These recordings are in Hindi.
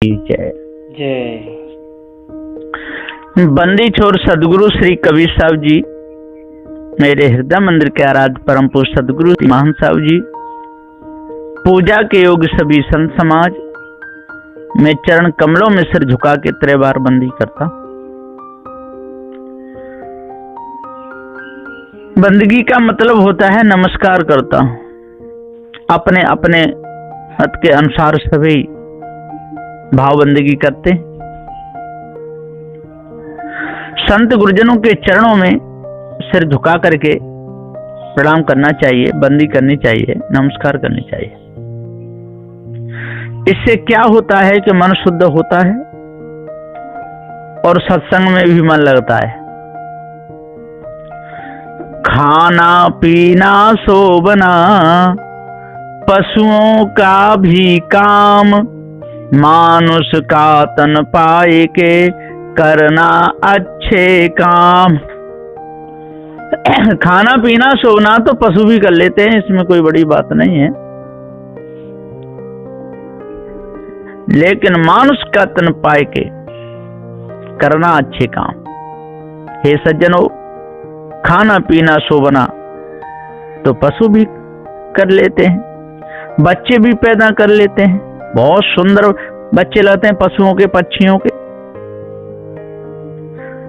जय जय। बंदी छोर सदगुरु श्री कबीर साहब जी, मेरे हृदय मंदिर के आराध्य परम पूज्य सदगुरु महान साहब जी, पूजा के योग सभी संत समाज, मैं चरण कमलों में सिर झुका के 3 बार बंदी करता। बंदगी का मतलब होता है नमस्कार करता हूं। अपने अपने मत के अनुसार सभी भाव बंदगी करते। संत गुरुजनों के चरणों में सिर झुका करके प्रणाम करना चाहिए, बंदी करनी चाहिए, नमस्कार करनी चाहिए। इससे क्या होता है कि मन शुद्ध होता है और सत्संग में भी मन लगता है। खाना पीना सोबना पशुओं का भी काम, मानुष का तन पाए के करना अच्छे काम। खाना पीना सोना तो पशु भी कर लेते हैं, इसमें कोई बड़ी बात नहीं है, लेकिन मानुष का तन पाए के करना अच्छे काम। हे सज्जनों, खाना पीना सोना तो पशु भी कर लेते हैं, बच्चे भी पैदा कर लेते हैं। बहुत सुंदर बच्चे लगते हैं पशुओं के, पक्षियों के।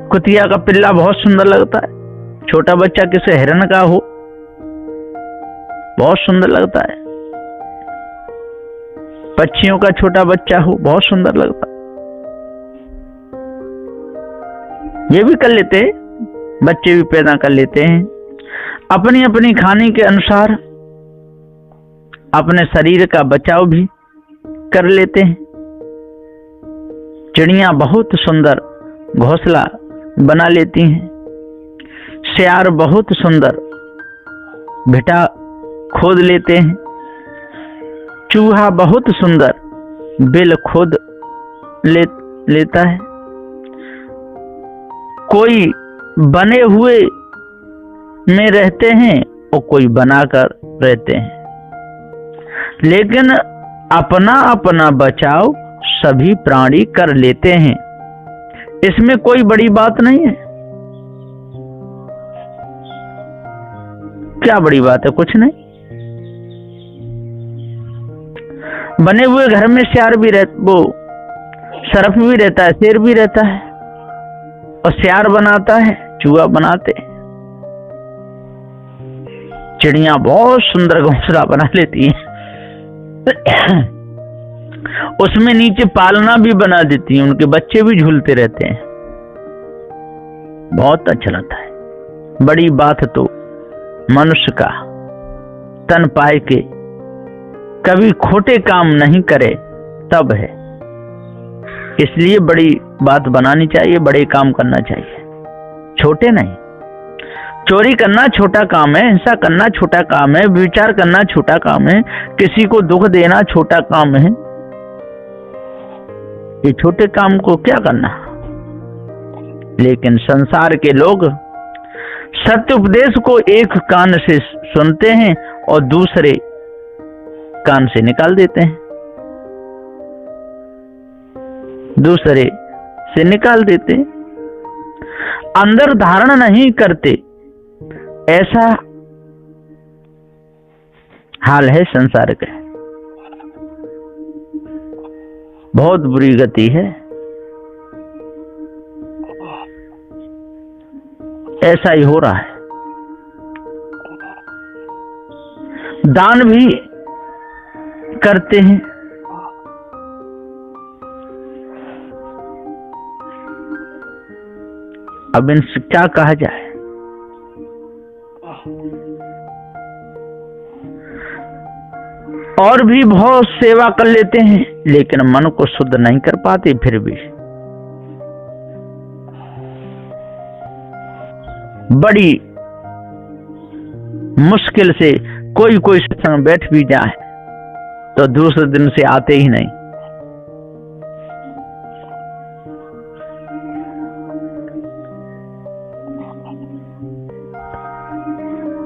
कुतिया का पिल्ला बहुत सुंदर लगता है, छोटा बच्चा किसी हिरन का हो बहुत सुंदर लगता है, पक्षियों का छोटा बच्चा हो बहुत सुंदर लगता है। ये भी कर लेते हैं, बच्चे भी पैदा कर लेते हैं। अपनी अपनी खाने के अनुसार अपने शरीर का बचाव भी कर लेते हैं। चिड़िया बहुत सुंदर घोंसला बना लेती हैं, सियार बहुत सुंदर भिटा खोद लेते हैं, चूहा बहुत सुंदर बिल खोद लेता है। कोई बने हुए में रहते हैं और कोई बनाकर रहते हैं, लेकिन अपना अपना बचाव सभी प्राणी कर लेते हैं। इसमें कोई बड़ी बात नहीं है। क्या बड़ी बात है? कुछ नहीं। बने हुए घर में सियार भी वो सरफ भी रहता है, शेर भी रहता है, और सियार बनाता है, चूहा बनाते। चिड़िया बहुत सुंदर घोंसला बना लेती है, उसमें नीचे पालना भी बना देती है, उनके बच्चे भी झूलते रहते हैं। बहुत अच्छा लगता है। बड़ी बात तो मनुष्य का तन पाए के कभी खोटे काम नहीं करे तब है। इसलिए बड़ी बात बनानी चाहिए, बड़े काम करना चाहिए, छोटे नहीं। चोरी करना छोटा काम है, हिंसा करना छोटा काम है, विचार करना छोटा काम है, किसी को दुख देना छोटा काम है। ये छोटे काम को क्या करना? लेकिन संसार के लोग सत्य उपदेश को एक कान से सुनते हैं और दूसरे कान से निकाल देते हैं, दूसरे से निकाल देते हैं, अंदर धारण नहीं करते। ऐसा हाल है संसार का। बहुत बुरी गति है। ऐसा ही हो रहा है। दान भी करते हैं, अब इनसे क्या कहा जाए। और भी बहुत सेवा कर लेते हैं, लेकिन मन को शुद्ध नहीं कर पाते। फिर भी बड़ी मुश्किल से कोई सत्संग बैठ भी जाए तो दूसरे दिन से आते ही नहीं।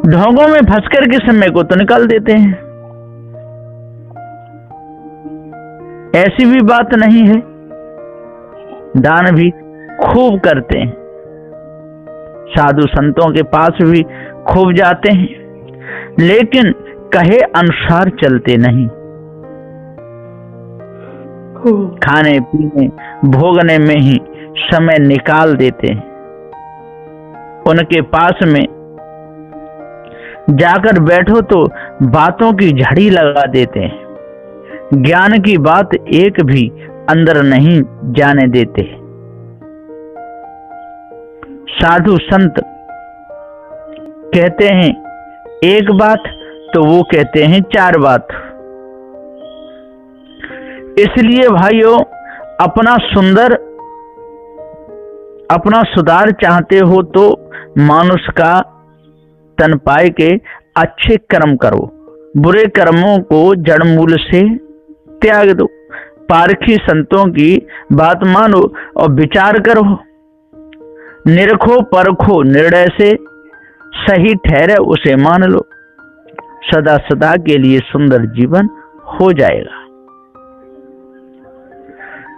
ढोंगों में फंस कर के समय को तो निकाल देते हैं। ऐसी भी बात नहीं है, दान भी खूब करते हैं, साधु संतों के पास भी खूब जाते हैं, लेकिन कहे अनुसार चलते नहीं। खाने पीने भोगने में ही समय निकाल देते हैं। उनके पास में जाकर बैठो तो बातों की झड़ी लगा देते हैं, ज्ञान की बात एक भी अंदर नहीं जाने देते। साधु संत कहते हैं एक बात तो वो कहते हैं 4 बात। इसलिए भाइयों, अपना सुधार चाहते हो तो मानुष का तन पाए के अच्छे कर्म करो, बुरे कर्मों को जड़ मूल से त्याग दो, पारखी संतों की बात मानो और विचार करो, निरखो परखो, निर्णय से सही ठहरे उसे मान लो, सदा सदा के लिए सुंदर जीवन हो जाएगा।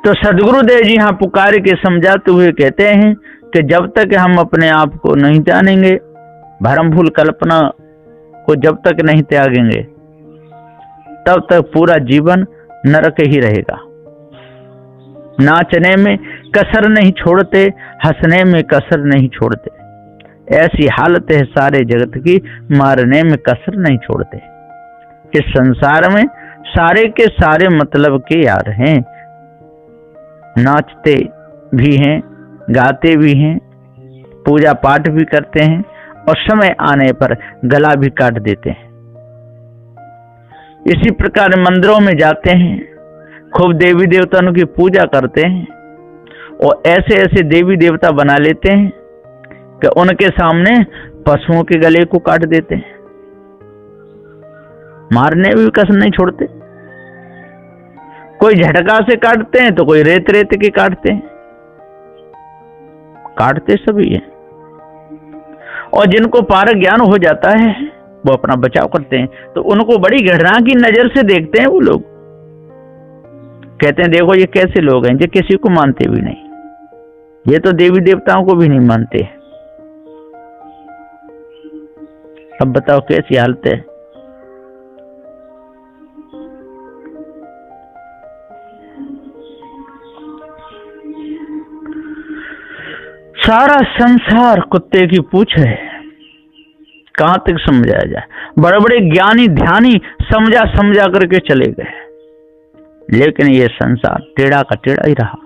तो सदगुरुदेव जी यहाँ पुकार के समझाते हुए कहते हैं कि जब तक हम अपने आप को नहीं जानेंगे, भ्रम भूल कल्पना को जब तक नहीं त्यागेंगे, तब तक पूरा जीवन नरक ही रहेगा। नाचने में कसर नहीं छोड़ते, हंसने में कसर नहीं छोड़ते, ऐसी हालत है सारे जगत की, मारने में कसर नहीं छोड़ते। इस संसार में सारे के सारे मतलब के यार हैं, नाचते भी हैं, गाते भी हैं, पूजा पाठ भी करते हैं और समय आने पर गला भी काट देते हैं। इसी प्रकार मंदिरों में जाते हैं, खूब देवी देवताओं की पूजा करते हैं और ऐसे ऐसे देवी देवता बना लेते हैं कि उनके सामने पशुओं के गले को काट देते हैं, मारने भी कसर नहीं छोड़ते। कोई झटका से काटते हैं तो कोई रेत रेत के काटते हैं, काटते सभी हैं। और जिनको पार ज्ञान हो जाता है वो अपना बचाव करते हैं, तो उनको बड़ी घृणा की नजर से देखते हैं वो लोग, कहते हैं देखो ये कैसे लोग हैं जो किसी को मानते भी नहीं, ये तो देवी देवताओं को भी नहीं मानते। अब बताओ कैसी हालत है। सारा संसार कुत्ते की पूंछ है, कहां तक समझाया जाए। बड़े बड़े ज्ञानी ध्यानी समझा समझा करके चले गए, लेकिन ये संसार टेढ़ा का टेढ़ा ही रहा।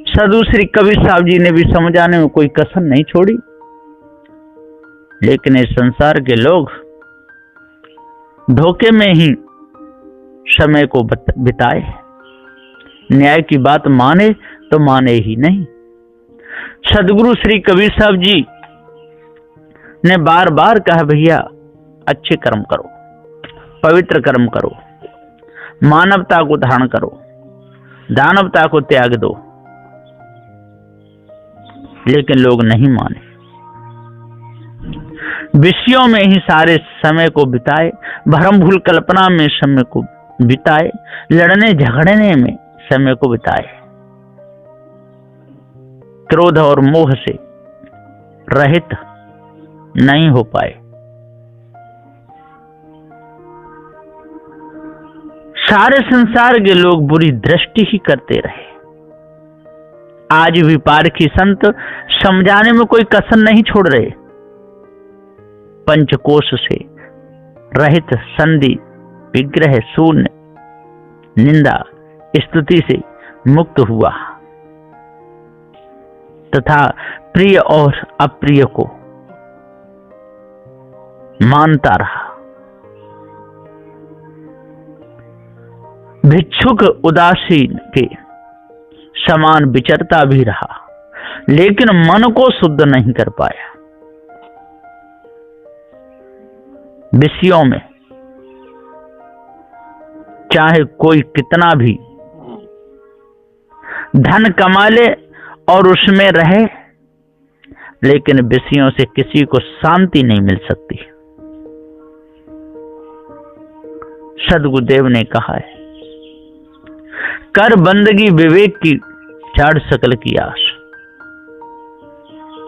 साधु श्री कबीर साहब जी ने भी समझाने में कोई कसर नहीं छोड़ी, लेकिन इस संसार के लोग धोखे में ही समय को बिताए, न्याय की बात माने तो माने ही नहीं। सदगुरु श्री कबीर साहब जी ने बार बार कहा भैया अच्छे कर्म करो, पवित्र कर्म करो, मानवता को धारण करो, दानवता को त्याग दो, लेकिन लोग नहीं माने। विषयों में ही सारे समय को बिताए, भ्रम भूल कल्पना में समय को बिताए, लड़ने झगड़ने में समय को बिताए, क्रोध और मोह से रहित नहीं हो पाए। सारे संसार के लोग बुरी दृष्टि ही करते रहे। आज भी पारखी संत समझाने में कोई कसर नहीं छोड़ रहे। पंचकोश से रहित संधि विग्रह शून्य निंदा स्तुति से मुक्त हुआ तथा प्रिय और अप्रिय को मानता रहा। भिक्षुक उदासीन के समान विचरता भी रहा, लेकिन मन को शुद्ध नहीं कर पाया। विषयों में चाहे कोई कितना भी धन कमा ले और उसमें रहे, लेकिन विषयों से किसी को शांति नहीं मिल सकती। सदगुरुदेव ने कहा है कर बंदगी विवेक की, छाड़ सकल की आस।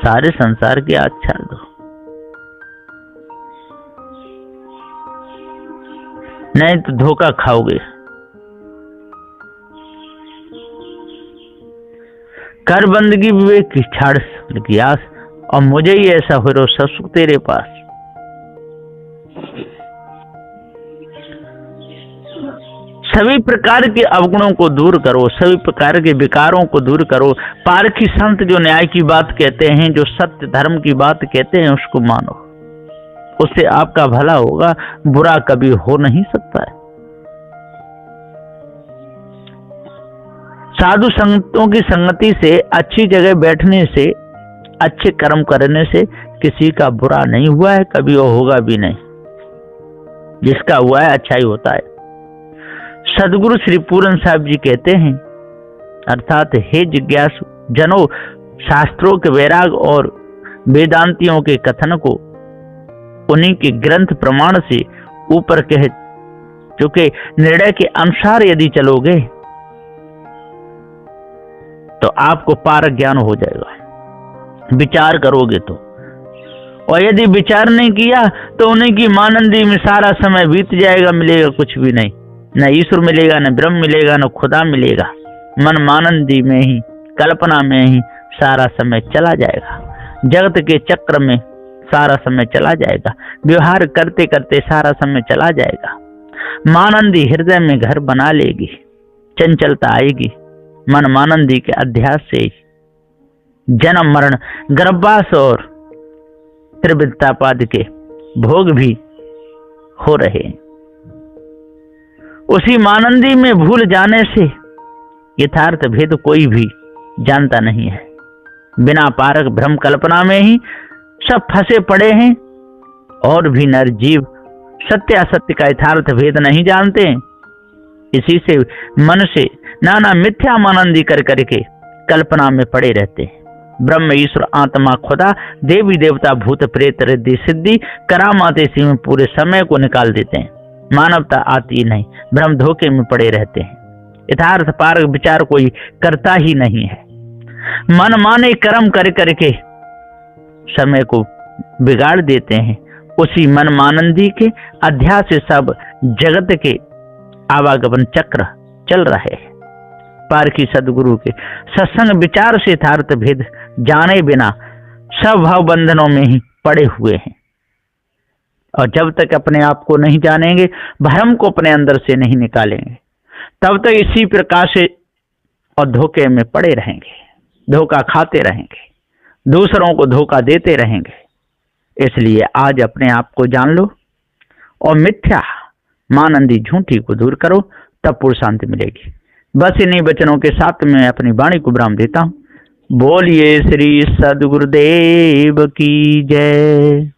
सारे संसार की आस छाड़ दो, नहीं तो धोखा खाओगे। कर बंदगी विवेक की, छाड़ सकल की आस, और मुझे ही ऐसा हो रो सब सुख तेरे पास। सभी प्रकार के अवगुणों को दूर करो, सभी प्रकार के विकारों को दूर करो। पारखी संत जो न्याय की बात कहते हैं, जो सत्य धर्म की बात कहते हैं, उसको मानो, उससे आपका भला होगा, बुरा कभी हो नहीं सकता है। साधु संतों की संगति से, अच्छी जगह बैठने से, अच्छे कर्म करने से किसी का बुरा नहीं हुआ है कभी, और होगा भी नहीं। जिसका हुआ है अच्छा ही होता है। सदगुरु श्री पूरन साहब जी कहते हैं, अर्थात हे जिज्ञासु जनो, शास्त्रों के वैराग और वेदांतियों के कथन को उन्हीं के ग्रंथ प्रमाण से ऊपर कह चुके निर्णय के अनुसार यदि चलोगे तो आपको पारक ज्ञान हो जाएगा, विचार करोगे तो। और यदि विचार नहीं किया तो उन्हीं की मानंदी में सारा समय बीत जाएगा, मिलेगा कुछ भी नहीं, न ईश्वर मिलेगा, न ब्रह्म मिलेगा, न खुदा मिलेगा। मन मानंदी में ही, कल्पना में ही सारा समय चला जाएगा, जगत के चक्र में सारा समय चला जाएगा, व्यवहार करते करते सारा समय चला जाएगा। मानंदी हृदय में घर बना लेगी, चंचलता आएगी, मन मानंदी के अध्यास से जन्म मरण, गर्भवास और त्रिविद्यापाद के भोग भी हो रहे हैं। उसी मानंदी में भूल जाने से यथार्थ भेद कोई भी जानता नहीं है। बिना पारक भ्रम कल्पना में ही सब फंसे पड़े हैं, और भी नर जीव सत्य असत्य का यथार्थ भेद नहीं जानते। इसी से मन से नाना मिथ्या मानंदी कर करके कल्पना में पड़े रहते हैं। ब्रह्म ईश्वर आत्मा खुदा देवी देवता भूत प्रेत रिद्धि सिद्धि करामाते इसी में पूरे समय को निकाल देते हैं। मानवता आती नहीं, भ्रम धोखे में पड़े रहते हैं। यथार्थ पारक विचार कोई करता ही नहीं है। मन माने कर्म कर करके समय को बिगाड़ देते हैं। उसी मन मानंदी के अध्यास से सब जगत के आवागमन चक्र चल रहे हैं। पारखी सदगुरु के सत्संग विचार से यथार्थ भेद जाने बिना सब भाव बंधनों में ही पड़े हुए हैं। और जब तक अपने आप को नहीं जानेंगे, भ्रम को अपने अंदर से नहीं निकालेंगे, तब तक इसी प्रकार से और धोखे में पड़े रहेंगे, धोखा खाते रहेंगे, दूसरों को धोखा देते रहेंगे। इसलिए आज अपने आप को जान लो और मिथ्या मानंदी झूठी को दूर करो, तब पूर्ण शांति मिलेगी। बस इन्हीं वचनों के साथ मैं अपनी वाणी को विराम देता हूँ। बोलिए श्री सद्गुरुदेव की जय।